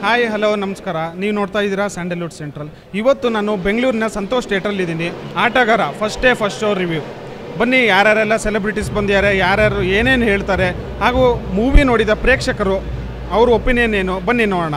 Hi hello ನಮಸ್ಕಾರ. ನೀವು ನೋಡ್ತಾ ಇದ್ದೀರಾ ಸ್ಯಾಂಡಲ್ವುಡ್ ಸೆಂಟ್ರಲ್. ಇವತ್ತು ನಾನು ಬೆಂಗಳೂರಿನ ಸಂತೋಷ್ ಥಿಯೇಟ್ರಲ್ಲಿದ್ದೀನಿ. ಆಟಗಾರ ಫಸ್ಟ್ ಶೋ ರಿವ್ಯೂ. ಬನ್ನಿ, ಯಾರ್ಯಾರೆಲ್ಲ ಸೆಲೆಬ್ರಿಟೀಸ್ ಬಂದಿದ್ದಾರೆ, ಯಾರ್ಯಾರು ಏನೇನು ಹೇಳ್ತಾರೆ, ಹಾಗೂ ಮೂವಿ ನೋಡಿದ ಪ್ರೇಕ್ಷಕರು ಅವ್ರ ಒಪಿನಿಯನ್ ಏನು, ಬನ್ನಿ ನೋಡೋಣ.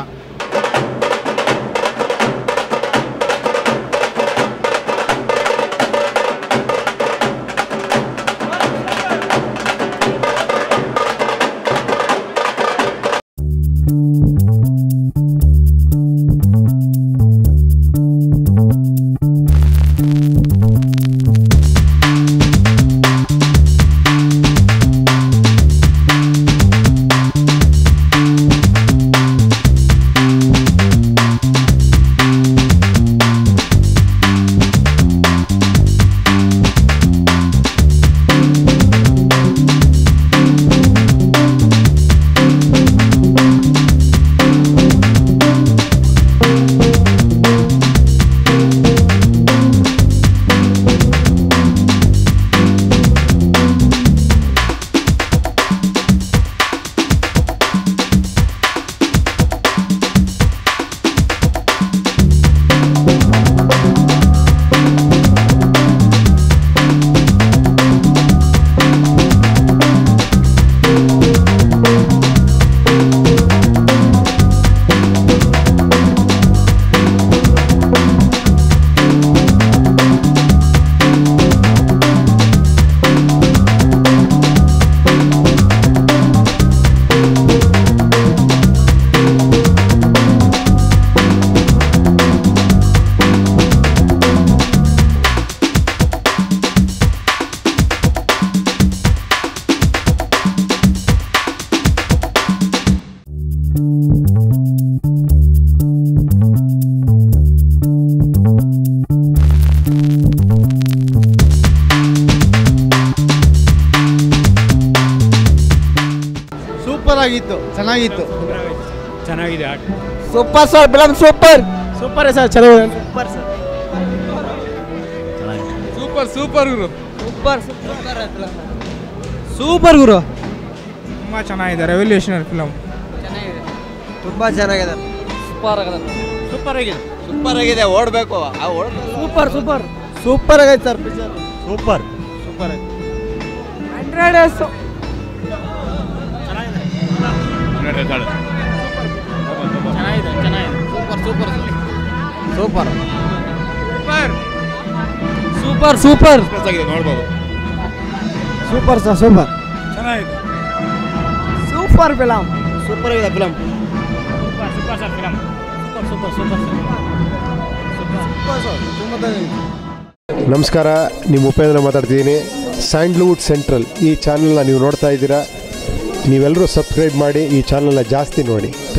ಸೂಪರ್ ಆಗಿತ್ತು, ಚೆನ್ನಾಗಿತ್ತು, ಚೆನ್ನಾಗಿದೆ ಆಟ. Super sir, film super super sir, ಚೆನ್ನಾಗಿದೆ, ಸೂಪರ್ ಸರ್, ಸೂಪರ್ ಸೂಪರ್ ಗುರು, ಸೂಪರ್ ಸೂಪರ್ ಗುರು, ತುಂಬ ಚೆನ್ನಾಗಿದೆ. ರೆವಲ್ಯೂಷನರಿ ಫಿಲಮ್ ಚೆನ್ನಾಗಿದೆ, ತುಂಬ ಚೆನ್ನಾಗಿದೆ, ಸೂಪರ್ ಆಗಿದೆ, ಸೂಪರ್ ಆಗಿದೆ, ಸೂಪರ್ ಆಗಿದೆ, ಓಡಬೇಕು, ಸೂಪರ್ ಸೂಪರ್ ಸೂಪರ್ ಆಗೈತೆ ಸರ್, ಪಿಕ್ಚರ್ ಸೂಪರ್ ಸೂಪರ್ ಆಗಿದೆ, 100 ಚೆನ್ನಾಗಿದೆ, ಚೆನ್ನಾಗಿದೆ, super super super super super super ನೋಡ್ಬೋದು. ಸೂಪರ್ ಸರ್, ಸೂಪರ್ ಚೆನ್ನಾಗಿದೆ, ಸೂಪರ್ ಫಿಲಂ, ಸೂಪರ್ ಆಗಿದೆ film, super sir film, super super super sir, ತುಂಬ. ನಮಸ್ಕಾರ, ನಿಮ್ಮ ಉಪೇಂದ್ರ ಮಾತಾಡ್ತಿದ್ದೀನಿ. ಸ್ಯಾಂಡಲ್ವುಡ್ ಸೆಂಟ್ರಲ್ ಈ ಚಾನಲ್ನ ನೀವು ನೋಡ್ತಾ ಇದ್ದೀರಾ. ನೀವೆಲ್ಲರೂ ಸಬ್ಸ್ಕ್ರೈಬ್ ಮಾಡಿ, ಈ ಚಾನಲ್ನ ಜಾಸ್ತಿ ನೋಡಿ. Thank you.